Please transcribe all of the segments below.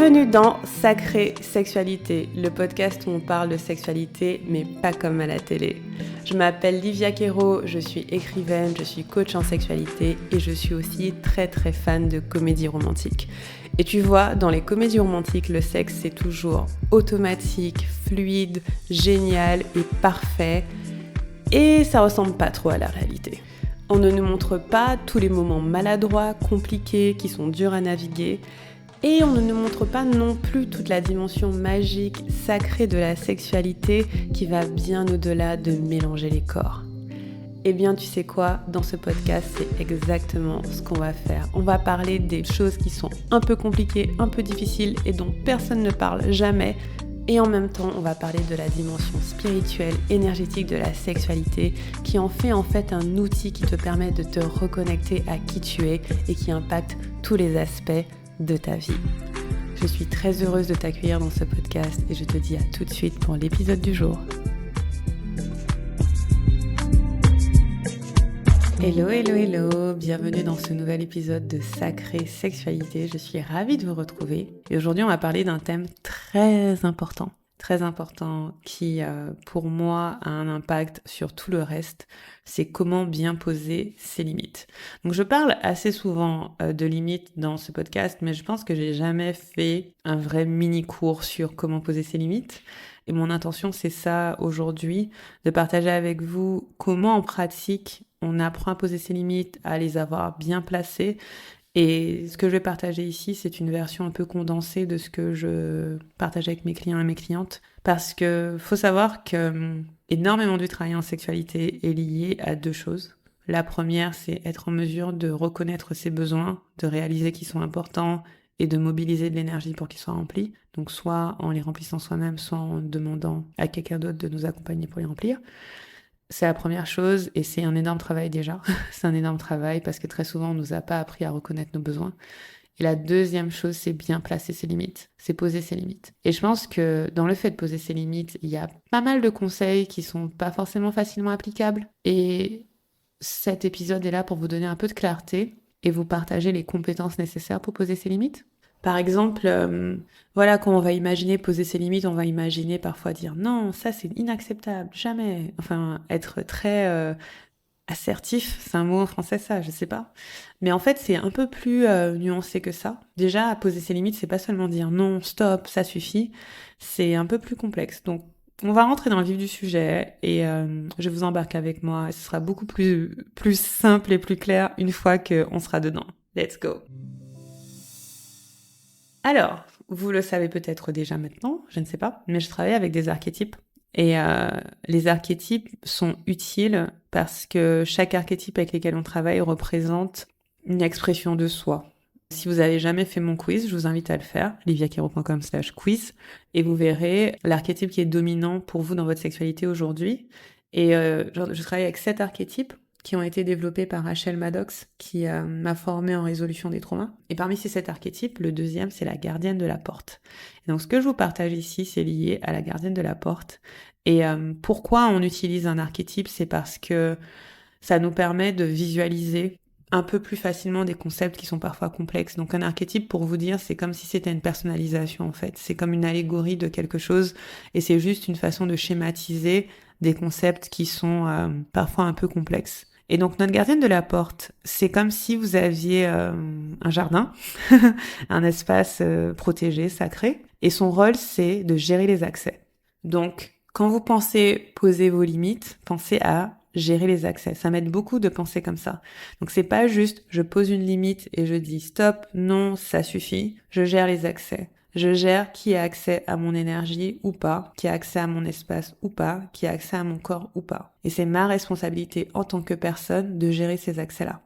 Bienvenue dans Sacrée Sexualité, le podcast où on parle de sexualité, mais pas comme à la télé. Je m'appelle Livia Quero, je suis écrivaine, je suis coach en sexualité et je suis aussi très fan de comédie romantique. Et tu vois, dans les comédies romantiques, le sexe c'est toujours automatique, fluide, génial et parfait. Et ça ressemble pas trop à la réalité. On ne nous montre pas tous les moments maladroits, compliqués, qui sont durs à naviguer. Et on ne nous montre pas non plus toute la dimension magique, sacrée de la sexualité qui va bien au-delà de mélanger les corps. Eh bien, tu sais quoi, dans ce podcast, c'est exactement ce qu'on va faire. On va parler des choses qui sont un peu compliquées, un peu difficiles et dont personne ne parle jamais. Et en même temps, on va parler de la dimension spirituelle, énergétique de la sexualité qui en fait un outil qui te permet de te reconnecter à qui tu es et qui impacte tous les aspects de ta vie. Je suis très heureuse de t'accueillir dans ce podcast et je te dis à tout de suite pour l'épisode du jour. Hello, bienvenue dans ce nouvel épisode de Sacrée Sexualité. Je suis ravie de vous retrouver et aujourd'hui on va parler d'un thème très important qui pour moi a un impact sur tout le reste, c'est comment bien poser ses limites. Donc je parle assez souvent de limites dans ce podcast, mais je pense que j'ai jamais fait un vrai mini cours sur comment poser ses limites. Et mon intention c'est ça aujourd'hui, de partager avec vous comment en pratique on apprend à poser ses limites, à les avoir bien placées. Et ce que je vais partager ici, c'est une version un peu condensée de ce que je partage avec mes clients et mes clientes. Parce que faut savoir que énormément du travail en sexualité est lié à deux choses. La première, c'est être en mesure de reconnaître ses besoins, de réaliser qu'ils sont importants et de mobiliser de l'énergie pour qu'ils soient remplis. Donc soit en les remplissant soi-même, soit en demandant à quelqu'un d'autre de nous accompagner pour les remplir. C'est la première chose et c'est un énorme travail déjà. C'est un énorme travail parce que très souvent on nous a pas appris à reconnaître nos besoins. Et la deuxième chose, c'est bien placer ses limites, c'est poser ses limites. Et je pense que dans le fait de poser ses limites, il y a pas mal de conseils qui sont pas forcément facilement applicables. Et cet épisode est là pour vous donner un peu de clarté et vous partager les compétences nécessaires pour poser ses limites. Par exemple, quand on va imaginer poser ses limites, on va imaginer parfois dire non, ça c'est inacceptable, jamais. Enfin, être très assertif, c'est un mot en français ça, je sais pas. Mais en fait, c'est un peu plus nuancé que ça. Déjà, poser ses limites, c'est pas seulement dire non, stop, ça suffit. C'est un peu plus complexe. Donc, on va rentrer dans le vif du sujet et je vous embarque avec moi. Et ce sera beaucoup plus simple et plus clair une fois qu'on sera dedans. Let's go. Alors, vous le savez peut-être déjà maintenant, je ne sais pas, mais je travaille avec des archétypes. Et les archétypes sont utiles parce que chaque archétype avec lequel on travaille représente une expression de soi. Si vous avez jamais fait mon quiz, je vous invite à le faire, liviaquero.com/quiz, et vous verrez l'archétype qui est dominant pour vous dans votre sexualité aujourd'hui. Et je travaille avec 7 archétypes qui ont été développés par Rachel Maddox, qui m'a formée en résolution des traumas. Et parmi ces 7 archétypes, le deuxième, c'est la gardienne de la porte. Et donc, ce que je vous partage ici, c'est lié à la gardienne de la porte. Et pourquoi on utilise un archétype, c'est parce que ça nous permet de visualiser un peu plus facilement des concepts qui sont parfois complexes. Donc, un archétype, pour vous dire, c'est comme si c'était une personnalisation, en fait. C'est comme une allégorie de quelque chose, et c'est juste une façon de schématiser des concepts qui sont parfois un peu complexes. Et donc notre gardienne de la porte, c'est comme si vous aviez un jardin, un espace protégé, sacré, et son rôle c'est de gérer les accès. Donc quand vous pensez poser vos limites, pensez à gérer les accès. Ça m'aide beaucoup de penser comme ça. Donc c'est pas juste je pose une limite et je dis stop, non, ça suffit, je gère les accès. Je gère qui a accès à mon énergie ou pas, qui a accès à mon espace ou pas, qui a accès à mon corps ou pas. Et c'est ma responsabilité en tant que personne de gérer ces accès-là.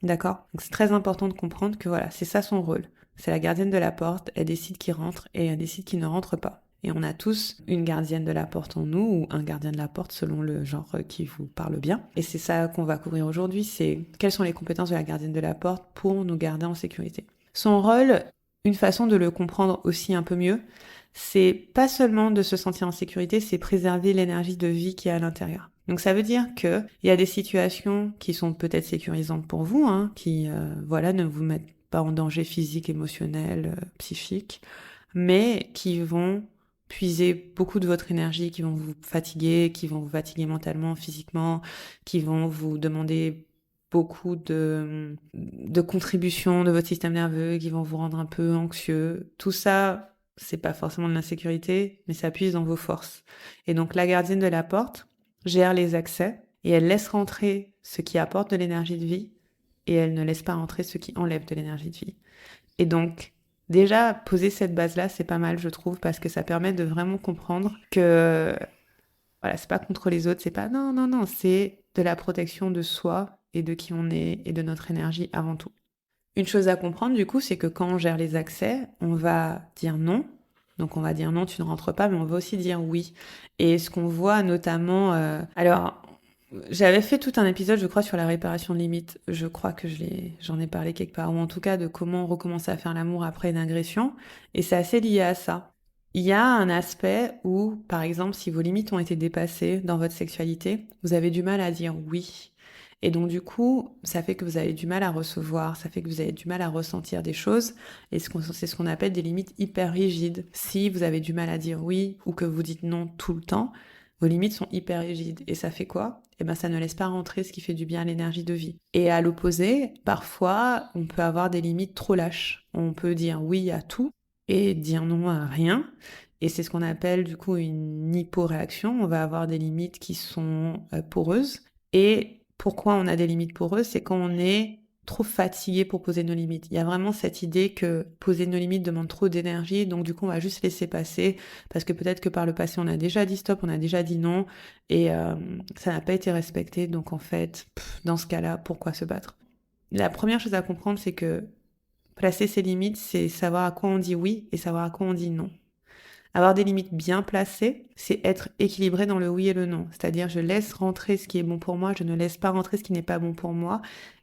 D'accord ? Donc c'est très important de comprendre que voilà, c'est ça son rôle. C'est la gardienne de la porte, elle décide qui rentre et elle décide qui ne rentre pas. Et on a tous une gardienne de la porte en nous ou un gardien de la porte selon le genre qui vous parle bien. Et c'est ça qu'on va couvrir aujourd'hui, c'est quelles sont les compétences de la gardienne de la porte pour nous garder en sécurité. Son rôle, une façon de le comprendre aussi un peu mieux, c'est pas seulement de se sentir en sécurité, c'est préserver l'énergie de vie qui est à l'intérieur. Donc ça veut dire que il y a des situations qui sont peut-être sécurisantes pour vous, qui ne vous mettent pas en danger physique, émotionnel, psychique. mais qui vont puiser beaucoup de votre énergie, qui vont vous fatiguer mentalement, physiquement, qui vont vous demander beaucoup de contributions de votre système nerveux, qui vont vous rendre un peu anxieux. Tout ça, c'est pas forcément de l'insécurité, mais ça puise dans vos forces. Et donc, la gardienne de la porte gère les accès et elle laisse rentrer ce qui apporte de l'énergie de vie et elle ne laisse pas rentrer ce qui enlève de l'énergie de vie. Et donc, déjà, poser cette base-là, c'est pas mal, je trouve, parce que ça permet de vraiment comprendre que, voilà, c'est pas contre les autres, c'est pas, non, non, non, c'est de la protection de soi et de qui on est et de notre énergie avant tout. Une chose à comprendre, du coup, c'est que quand on gère les accès, on va dire non. Donc, on va dire non, tu ne rentres pas, mais on va aussi dire oui. Et ce qu'on voit notamment, alors, j'avais fait tout un épisode, je crois, sur la réparation de limites. Je crois que j'en ai parlé quelque part, ou en tout cas de comment recommencer à faire l'amour après une agression. Et c'est assez lié à ça. Il y a un aspect où, par exemple, si vos limites ont été dépassées dans votre sexualité, vous avez du mal à dire oui. Et donc, du coup, ça fait que vous avez du mal à recevoir, ça fait que vous avez du mal à ressentir des choses. Et c'est ce qu'on appelle des limites hyper rigides. Si vous avez du mal à dire oui ou que vous dites non tout le temps, vos limites sont hyper rigides. Et ça fait quoi? Eh ben, ça ne laisse pas rentrer ce qui fait du bien à l'énergie de vie. Et à l'opposé, parfois, on peut avoir des limites trop lâches. On peut dire oui à tout et dire non à rien. Et c'est ce qu'on appelle du coup une hyporéaction. On va avoir des limites qui sont poreuses. Et pourquoi on a des limites poreuses? C'est quand on est trop fatigué pour poser nos limites. Il y a vraiment cette idée que poser nos limites demande trop d'énergie, donc du coup on va juste laisser passer, parce que peut-être que par le passé on a déjà dit stop, on a déjà dit non, et ça n'a pas été respecté, donc en fait, dans ce cas-là, pourquoi se battre? La première chose à comprendre, c'est que placer ses limites, c'est savoir à quoi on dit oui et savoir à quoi on dit non. Avoir des limites bien placées, c'est être équilibré dans le oui et le non. C'est-à-dire, je laisse rentrer ce qui est bon pour moi, je ne laisse pas rentrer ce qui n'est pas bon pour moi.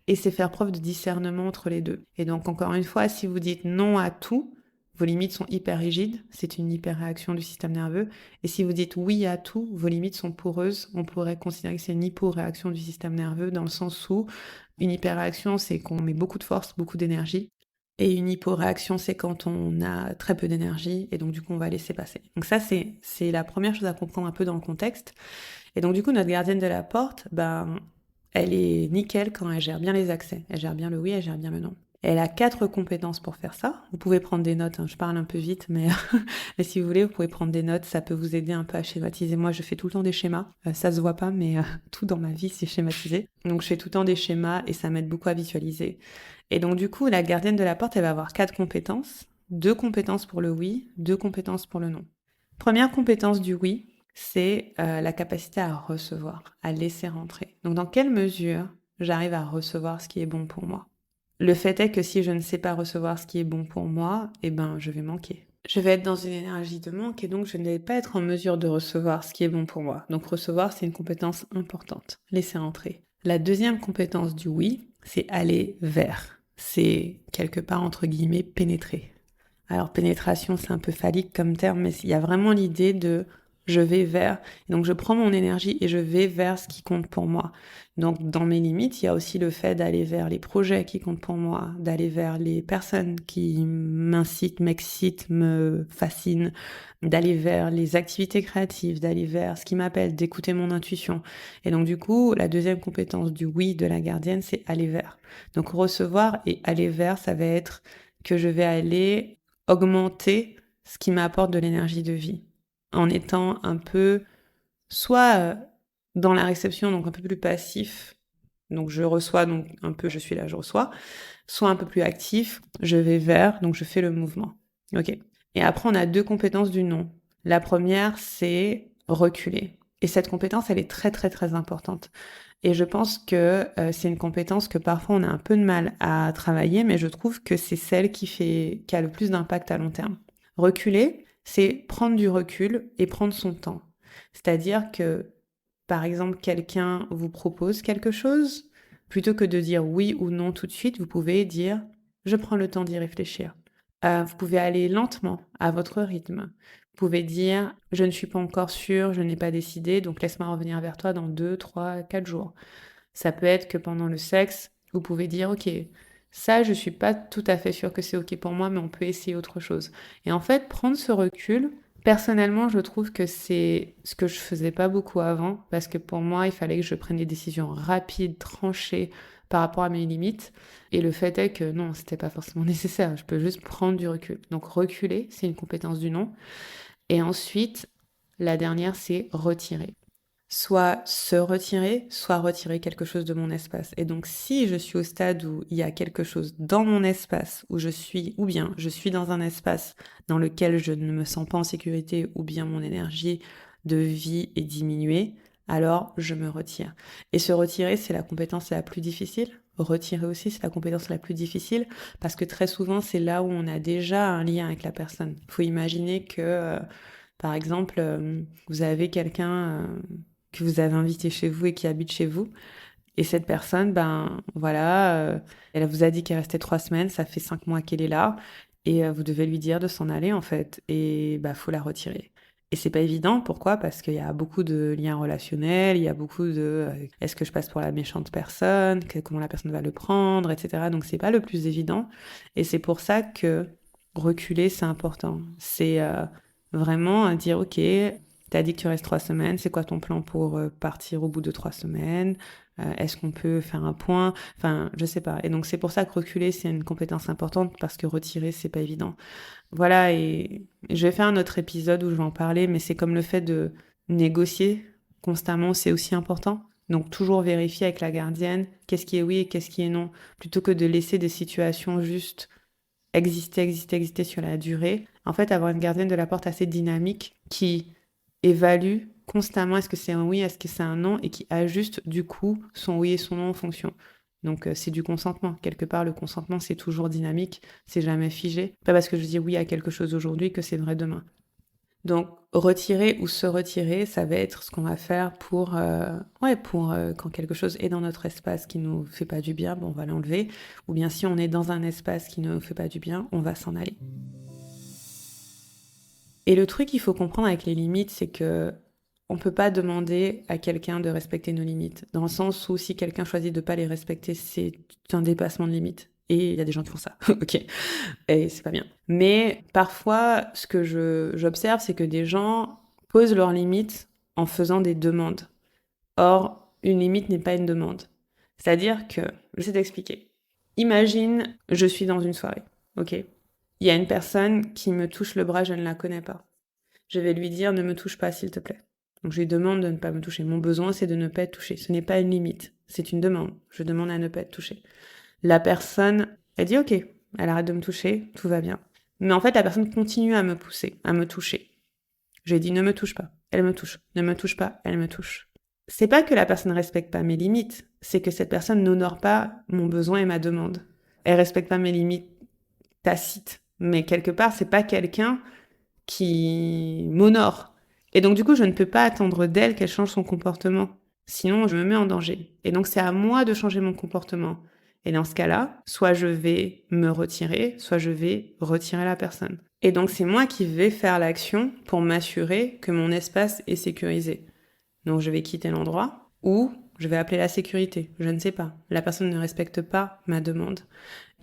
Et c'est faire preuve de discernement entre les deux. Et donc, encore une fois, si vous dites non à tout, vos limites sont hyper rigides, c'est une hyper-réaction du système nerveux. Et si vous dites oui à tout, vos limites sont poreuses. On pourrait considérer que c'est une hypo-réaction du système nerveux, dans le sens où une hyper-réaction, c'est qu'on met beaucoup de force, beaucoup d'énergie. Et une hyporéaction, c'est quand on a très peu d'énergie et donc du coup on va laisser passer. Donc ça c'est la première chose à comprendre un peu dans le contexte. Et donc du coup notre gardienne de la porte, ben elle est nickel quand elle gère bien les accès. Elle gère bien le oui, elle gère bien le non. Elle a 4 compétences pour faire ça. Vous pouvez prendre des notes, hein. Je parle un peu vite, mais, mais si vous voulez, vous pouvez prendre des notes, ça peut vous aider un peu à schématiser. Moi, je fais tout le temps des schémas. Ça se voit pas, mais tout dans ma vie, c'est schématisé. Donc, je fais tout le temps des schémas et ça m'aide beaucoup à visualiser. Et donc, du coup, la gardienne de la porte, elle va avoir 4 compétences. 2 compétences pour le oui, 2 compétences pour le non. Première compétence du oui, c'est la capacité à recevoir, à laisser rentrer. Donc, dans quelle mesure j'arrive à recevoir ce qui est bon pour moi? Le fait est que si je ne sais pas recevoir ce qui est bon pour moi, eh ben, je vais manquer. Je vais être dans une énergie de manque et donc je ne vais pas être en mesure de recevoir ce qui est bon pour moi. Donc recevoir, c'est une compétence importante. Laisser entrer. La deuxième compétence du oui, c'est aller vers. C'est quelque part, entre guillemets, pénétrer. Alors pénétration, c'est un peu phallique comme terme, mais il y a vraiment l'idée de je vais vers, et donc je prends mon énergie et je vais vers ce qui compte pour moi. Donc dans mes limites, il y a aussi le fait d'aller vers les projets qui comptent pour moi, d'aller vers les personnes qui m'incitent, m'excitent, me fascinent, d'aller vers les activités créatives, d'aller vers ce qui m'appelle, d'écouter mon intuition. Et donc du coup, la deuxième compétence du oui de la gardienne, c'est aller vers. Donc recevoir et aller vers, ça va être que je vais aller augmenter ce qui m'apporte de l'énergie de vie en étant un peu soit dans la réception, donc un peu plus passif, donc je reçois, donc un peu je suis là, je reçois, soit un peu plus actif, je vais vers, donc je fais le mouvement. Ok. Et après, on a 2 compétences du non. La première, c'est reculer. Et cette compétence, elle est très très très importante. Et je pense que c'est une compétence que parfois on a un peu de mal à travailler, mais je trouve que c'est celle qui a le plus d'impact à long terme. Reculer, c'est prendre du recul et prendre son temps. C'est-à-dire que, par exemple, quelqu'un vous propose quelque chose, plutôt que de dire oui ou non tout de suite, vous pouvez dire je prends le temps d'y réfléchir. Vous pouvez aller lentement, à votre rythme. Vous pouvez dire je ne suis pas encore sûre, je n'ai pas décidé, donc laisse-moi revenir vers toi dans 2, 3, 4 jours. Ça peut être que pendant le sexe, vous pouvez dire ok, Ça, je suis pas tout à fait sûre que c'est OK pour moi, mais on peut essayer autre chose. Et en fait, prendre ce recul, personnellement, je trouve que c'est ce que je faisais pas beaucoup avant, parce que pour moi, il fallait que je prenne des décisions rapides, tranchées par rapport à mes limites. Et le fait est que non, c'était pas forcément nécessaire. Je peux juste prendre du recul. Donc reculer, c'est une compétence du non. Et ensuite, la dernière, c'est retirer. Soit se retirer, soit retirer quelque chose de mon espace. Et donc, si je suis au stade où il y a quelque chose dans mon espace, où je suis, ou bien je suis dans un espace dans lequel je ne me sens pas en sécurité, ou bien mon énergie de vie est diminuée, alors je me retire. Et se retirer, c'est la compétence la plus difficile. Retirer aussi, c'est la compétence la plus difficile, parce que très souvent, c'est là où on a déjà un lien avec la personne. Il faut imaginer que, par exemple, vous avez quelqu'un que vous avez invité chez vous et qui habite chez vous. Et cette personne, ben voilà, elle vous a dit qu'elle restait 3 semaines, ça fait 5 mois qu'elle est là, et vous devez lui dire de s'en aller en fait, et bah faut la retirer. Et c'est pas évident, pourquoi? Parce qu'il y a beaucoup de liens relationnels, il y a beaucoup de est-ce que je passe pour la méchante personne, comment la personne va le prendre, etc. Donc c'est pas le plus évident, et c'est pour ça que reculer c'est important. C'est vraiment dire ok, t'as dit que tu restes 3 semaines, c'est quoi ton plan pour partir au bout de 3 semaines? Est-ce qu'on peut faire un point? Enfin, je sais pas. Et donc c'est pour ça que reculer, c'est une compétence importante parce que retirer, c'est pas évident. Voilà, et je vais faire un autre épisode où je vais en parler, mais c'est comme le fait de négocier constamment, c'est aussi important. Donc toujours vérifier avec la gardienne qu'est-ce qui est oui et qu'est-ce qui est non, plutôt que de laisser des situations juste exister sur la durée. En fait, avoir une gardienne de la porte assez dynamique qui évalue constamment est-ce que c'est un oui, est-ce que c'est un non, et qui ajuste du coup son oui et son non en fonction. Donc c'est du consentement. Quelque part, le consentement, c'est toujours dynamique, c'est jamais figé. Pas parce que je dis oui à quelque chose aujourd'hui que c'est vrai demain. Donc retirer ou se retirer, ça va être ce qu'on va faire pour, quand quelque chose est dans notre espace qui nous fait pas du bien, bon, on va l'enlever. Ou bien si on est dans un espace qui ne nous fait pas du bien, on va s'en aller. Et le truc qu'il faut comprendre avec les limites, c'est que on peut pas demander à quelqu'un de respecter nos limites. Dans le sens où si quelqu'un choisit de pas les respecter, c'est un dépassement de limites. Et il y a des gens qui font ça. Ok. Et c'est pas bien. Mais parfois, ce que j'observe, c'est que des gens posent leurs limites en faisant des demandes. Or, une limite n'est pas une demande. C'est-à-dire que, je vais t'expliquer. Imagine, je suis dans une soirée. Ok. Il y a une personne qui me touche le bras, je ne la connais pas. Je vais lui dire ne me touche pas, s'il te plaît. Donc je lui demande de ne pas me toucher. Mon besoin, c'est de ne pas être touché. Ce n'est pas une limite, c'est une demande. Je demande à ne pas être touchée. La personne, elle dit ok, elle arrête de me toucher, tout va bien. Mais en fait, la personne continue à me pousser, à me toucher. J'ai dit ne me touche pas, elle me touche. Ne me touche pas, elle me touche. C'est pas que la personne ne respecte pas mes limites, c'est que cette personne n'honore pas mon besoin et ma demande. Elle respecte pas mes limites tacites. Mais quelque part, c'est pas quelqu'un qui m'honore. Et donc, du coup, je ne peux pas attendre d'elle qu'elle change son comportement. Sinon, je me mets en danger. Et donc, c'est à moi de changer mon comportement. Et dans ce cas-là, soit je vais me retirer, soit je vais retirer la personne. Et donc, c'est moi qui vais faire l'action pour m'assurer que mon espace est sécurisé. Donc, je vais quitter l'endroit ou je vais appeler la sécurité. Je ne sais pas. La personne ne respecte pas ma demande.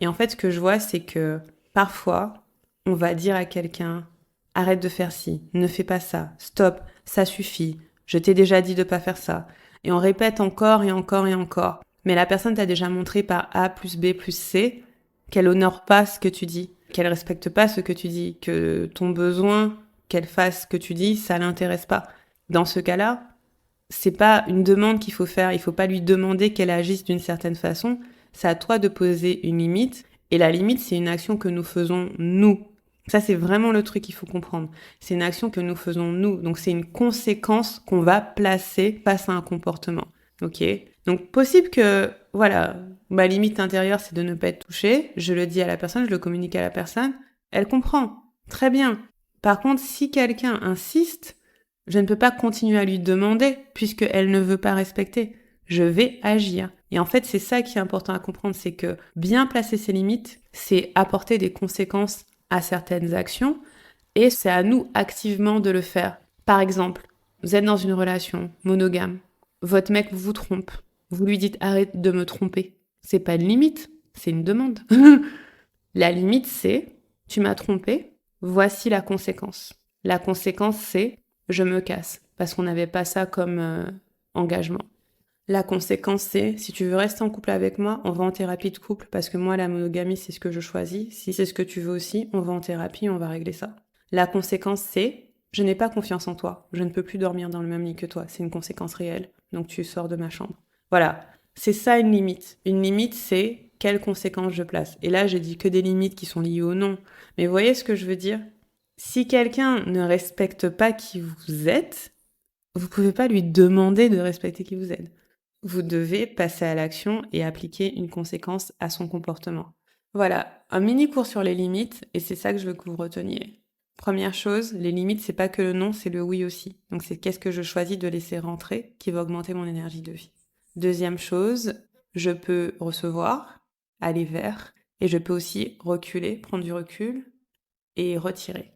Et en fait, ce que je vois, c'est que parfois, on va dire à quelqu'un arrête de faire ci, ne fais pas ça, stop, ça suffit, je t'ai déjà dit de pas faire ça. Et on répète encore et encore et encore. Mais la personne t'a déjà montré par A plus B plus C qu'elle honore pas ce que tu dis, qu'elle respecte pas ce que tu dis, que ton besoin qu'elle fasse ce que tu dis, ça l'intéresse pas. Dans ce cas-là, c'est pas une demande qu'il faut faire, il faut pas lui demander qu'elle agisse d'une certaine façon, c'est à toi de poser une limite, et la limite, c'est une action que nous faisons nous. Ça, c'est vraiment le truc qu'il faut comprendre. C'est une action que nous faisons nous, donc c'est une conséquence qu'on va placer face à un comportement. Ok? Donc, possible que, voilà, ma limite intérieure, c'est de ne pas être touchée, je le dis à la personne, je le communique à la personne, elle comprend. Très bien. Par contre, si quelqu'un insiste, je ne peux pas continuer à lui demander puisqu'elle ne veut pas respecter. Je vais agir. Et en fait, c'est ça qui est important à comprendre, c'est que bien placer ses limites, c'est apporter des conséquences à certaines actions et c'est à nous activement de le faire. Par exemple, vous êtes dans une relation monogame, votre mec vous trompe, vous lui dites arrête de me tromper. C'est pas une limite, C'est une demande. La limite, c'est tu m'as trompé, voici la conséquence. La conséquence, c'est je me casse parce qu'on n'avait pas ça comme engagement. La conséquence, c'est si tu veux rester en couple avec moi, on va en thérapie de couple parce que moi, la monogamie, c'est ce que je choisis. Si c'est ce que tu veux aussi, on va en thérapie, on va régler ça. La conséquence, c'est je n'ai pas confiance en toi. Je ne peux plus dormir dans le même lit que toi. C'est une conséquence réelle. Donc tu sors de ma chambre. Voilà. C'est ça une limite. Une limite, c'est quelles conséquences je place. Et là, j'ai dit que des limites qui sont liées au non. Mais vous voyez ce que je veux dire? Si quelqu'un ne respecte pas qui vous êtes, vous pouvez pas lui demander de respecter qui vous êtes. Vous devez passer à l'action et appliquer une conséquence à son comportement. Voilà, un mini cours sur les limites, et c'est ça que je veux que vous reteniez. Première chose, les limites, c'est pas que le non, c'est le oui aussi. Donc c'est qu'est-ce que je choisis de laisser rentrer qui va augmenter mon énergie de vie. Deuxième chose, je peux recevoir, aller vers, et je peux aussi reculer, prendre du recul et retirer.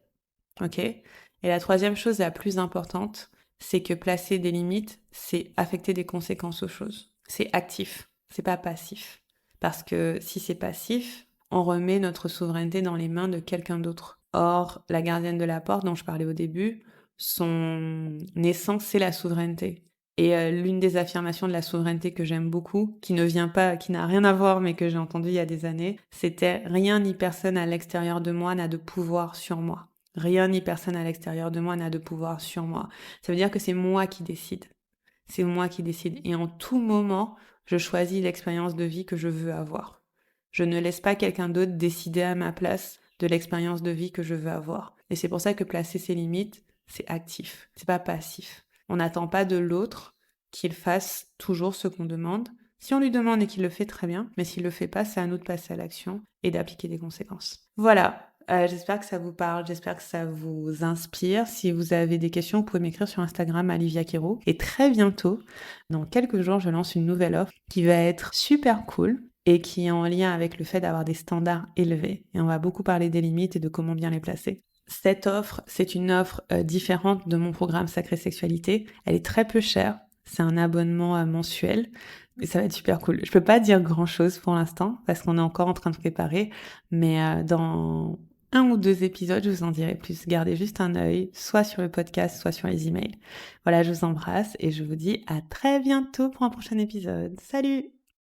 Ok? Et la troisième chose, la plus importante, c'est que placer des limites, c'est affecter des conséquences aux choses. C'est actif, c'est pas passif. Parce que si c'est passif, on remet notre souveraineté dans les mains de quelqu'un d'autre. Or, la gardienne de la porte dont je parlais au début, son essence, c'est la souveraineté. Et l'une des affirmations de la souveraineté que j'aime beaucoup, qui ne vient pas, qui n'a rien à voir, mais que j'ai entendu il y a des années, c'était rien ni personne à l'extérieur de moi n'a de pouvoir sur moi. Rien ni personne à l'extérieur de moi n'a de pouvoir sur moi. Ça veut dire que c'est moi qui décide. C'est moi qui décide. Et en tout moment, je choisis l'expérience de vie que je veux avoir. Je ne laisse pas quelqu'un d'autre décider à ma place de l'expérience de vie que je veux avoir. Et c'est pour ça que placer ses limites, c'est actif. C'est pas passif. On n'attend pas de l'autre qu'il fasse toujours ce qu'on demande. Si on lui demande et qu'il le fait très bien, mais s'il le fait pas, c'est à nous de passer à l'action et d'appliquer des conséquences. Voilà. J'espère que ça vous parle, j'espère que ça vous inspire. Si vous avez des questions, vous pouvez m'écrire sur Instagram Olivia Quero. Et très bientôt, dans quelques jours, je lance une nouvelle offre qui va être super cool et qui est en lien avec le fait d'avoir des standards élevés. Et on va beaucoup parler des limites et de comment bien les placer. Cette offre, c'est une offre différente de mon programme Sacrée Sexualité. Elle est très peu chère. C'est un abonnement mensuel. Et ça va être super cool. Je peux pas dire grand chose pour l'instant parce qu'on est encore en train de préparer. Mais dans 1 ou 2 épisodes, je vous en dirai plus. Gardez juste un œil, soit sur le podcast, soit sur les emails. Voilà, je vous embrasse et je vous dis à très bientôt pour un prochain épisode. Salut!